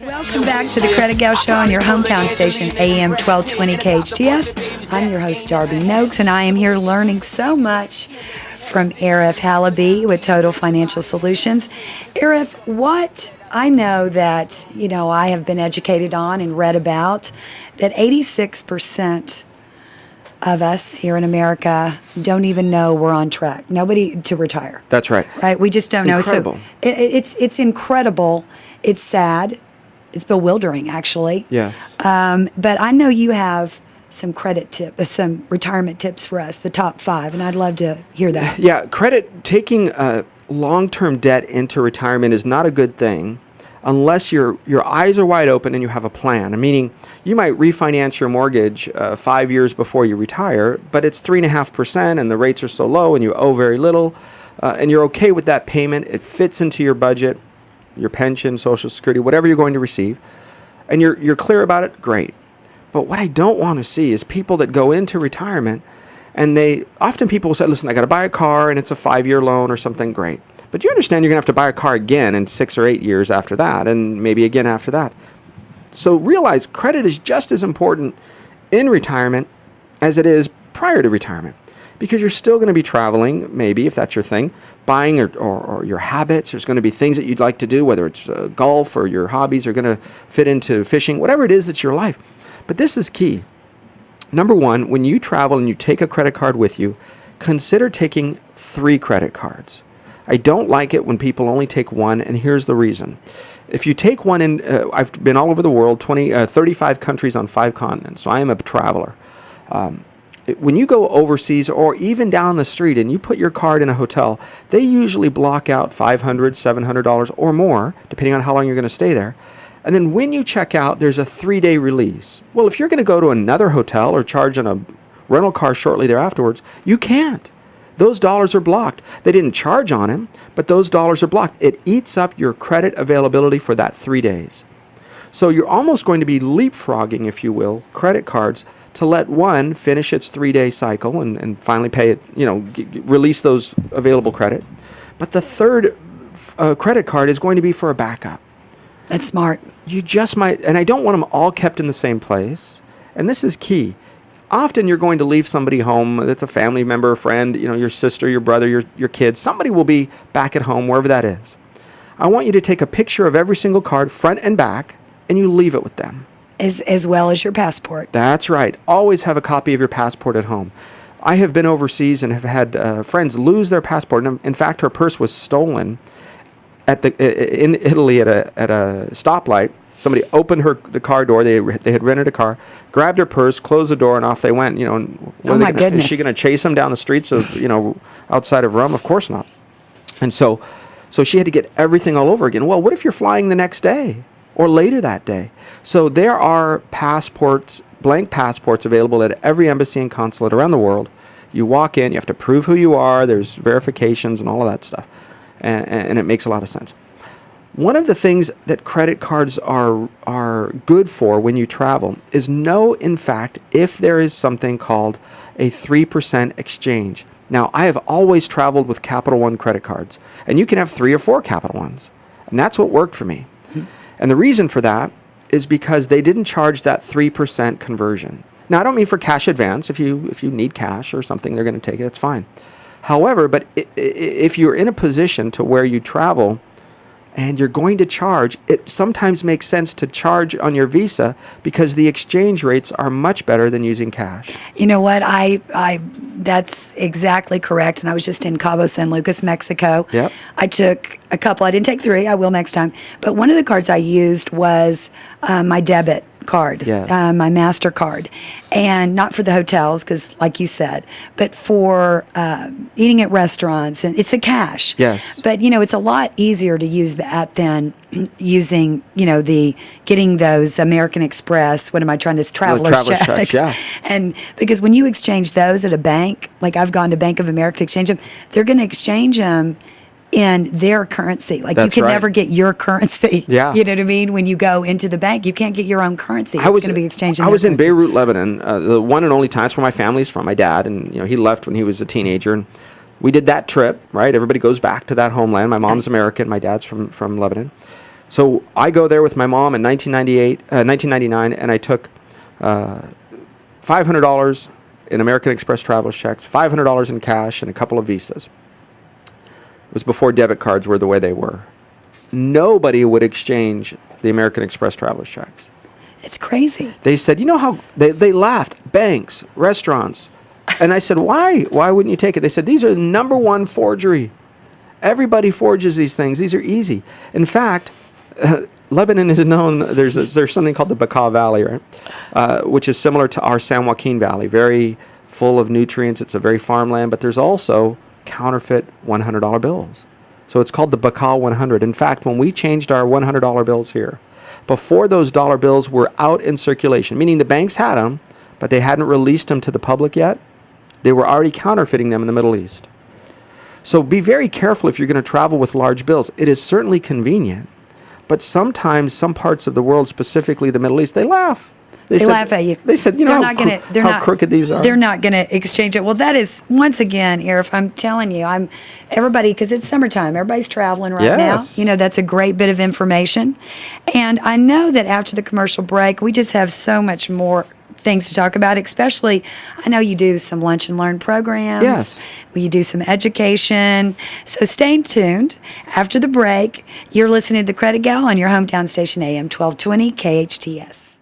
Welcome back to the Credit Gal Show on your hometown station, AM 1220 KHTS. I'm your host, Darbe Nokes, and I am here learning so much from Arif Halaby with Total Financial Solutions. Arif, what I know that, I have been educated on and read about, that 86% of us here in America don't even know we're on track. Nobody to retire. That's right. Right? We just don't know. Incredible. So it's incredible. It's sad. It's bewildering, actually. Yes. But I know you have some some retirement tips for us, the top 5, and I'd love to hear that. Yeah, taking long-term debt into retirement is not a good thing unless your eyes are wide open and you have a plan. Meaning, you might refinance your mortgage 5 years before you retire, but it's 3.5% and the rates are so low and you owe very little, and you're okay with that payment. It fits into your budget, your pension, Social Security, whatever you're going to receive, and you're clear about it. Great. But what I don't want to see is people that go into retirement and often people will say, listen, I got to buy a car and it's a 5-year loan or something. Great. But you understand you're going to have to buy a car again in 6 or 8 years after that, and maybe again after that. So realize credit is just as important in retirement as it is prior to retirement, because you're still going to be traveling, maybe, if that's your thing, buying or your habits. There's going to be things that you'd like to do, whether it's golf or your hobbies are going to fit into fishing, whatever it is that's your life. But this is key. Number one, when you travel and you take a credit card with you, consider taking 3 credit cards. I don't like it when people only take one, and here's the reason. If you take one I've been all over the world, 35 countries on 5 continents, so I am a traveler. When you go overseas or even down the street and you put your card in a hotel, they usually block out $500, $700 or more, depending on how long you're going to stay there. And then when you check out, there's a 3-day release. Well, if you're going to go to another hotel or charge on a rental car shortly thereafterwards, you can't. Those dollars are blocked. They didn't charge on him, but those dollars are blocked. It eats up your credit availability for that 3 days. So you're almost going to be leapfrogging, if you will, credit cards to let one finish its 3-day cycle and finally pay it, release those available credit. But the third credit card is going to be for a backup. That's smart. You just might, and I don't want them all kept in the same place. And this is key. Often you're going to leave somebody home that's a family member, a friend, your sister, your brother, your kids. Somebody will be back at home, wherever that is. I want you to take a picture of every single card, front and back, and you leave it with them. As well as your passport. That's right. Always have a copy of your passport at home. I have been overseas and have had friends lose their passport. In fact, her purse was stolen in Italy at a stoplight. Somebody opened the car door. They had rented a car, grabbed her purse, closed the door, and off they went. Oh my goodness! Is she going to chase them down the streets of outside of Rome? Of course not. And so she had to get everything all over again. Well, what if you're flying the next day or later that day? So there are passports, blank passports available at every embassy and consulate around the world. You walk in, you have to prove who you are. There's verifications and all of that stuff, and it makes a lot of sense. One of the things that credit cards are good for when you travel is know, in fact, if there is something called a 3% exchange. Now, I have always traveled with Capital One credit cards, and you can have 3 or 4 Capital Ones, and that's what worked for me. Mm-hmm. And the reason for that is because they didn't charge that 3% conversion. Now, I don't mean for cash advance. If you need cash or something, they're going to take it. That's fine. However, but if you're in a position to where you travel and you're going to charge, it sometimes makes sense to charge on your Visa because the exchange rates are much better than using cash. You know what? That's exactly correct. And I was just in Cabo San Lucas, Mexico. Yep. I took a couple. I didn't take 3. I will next time. But one of the cards I used was my debit card, yes. My MasterCard. And not for the hotels, because like you said, but for eating at restaurants. And it's a cash. Yes. But, it's a lot easier to use that than using, getting those American Express, what am I trying to, traveler's checks. Yeah. And because when you exchange those at a bank, like I've gone to Bank of America to exchange them, they're going to exchange them in their currency. Like That's you can right. never get your currency. Yeah. You know what I mean? When you go into the bank, you can't get your own currency. It's going to be exchanged in I was in currency. Beirut, Lebanon, the one and only time. It's where my family's from, my dad, and he left when he was a teenager. And we did that trip, right? Everybody goes back to that homeland. My mom's Nice. American, my dad's from Lebanon. So I go there with my mom in 1999, and I took $500 in American Express traveler's checks, $500 in cash, and a couple of visas. It was before debit cards were the way they were. Nobody would exchange the American Express traveler's checks. It's crazy. They said, you know how, they laughed, banks, restaurants. And I said, why? Why wouldn't you take it? They said, these are the number one forgery. Everybody forges these things. These are easy. In fact, Lebanon is known, there's something called the Bekaa Valley, right? Which is similar to our San Joaquin Valley, very full of nutrients. It's a very farmland, but there's also counterfeit $100 bills. So it's called the Bekaa 100. In fact, when we changed our $100 bills here, before those dollar bills were out in circulation, meaning the banks had them, but they hadn't released them to the public yet, they were already counterfeiting them in the Middle East. So be very careful if you're going to travel with large bills. It is certainly convenient, but sometimes some parts of the world, specifically the Middle East, they laugh. They laugh at you. They said, you know how crooked these are. They're not going to exchange it. Well, that is, once again, Arif, I'm telling you, everybody, because it's summertime, everybody's traveling right now. You know, that's a great bit of information. And I know that after the commercial break, we just have so much more things to talk about, especially, I know you do some lunch and learn programs. Yes. You do some education. So stay tuned. After the break, you're listening to The Credit Gal on your hometown station, AM 1220 KHTS.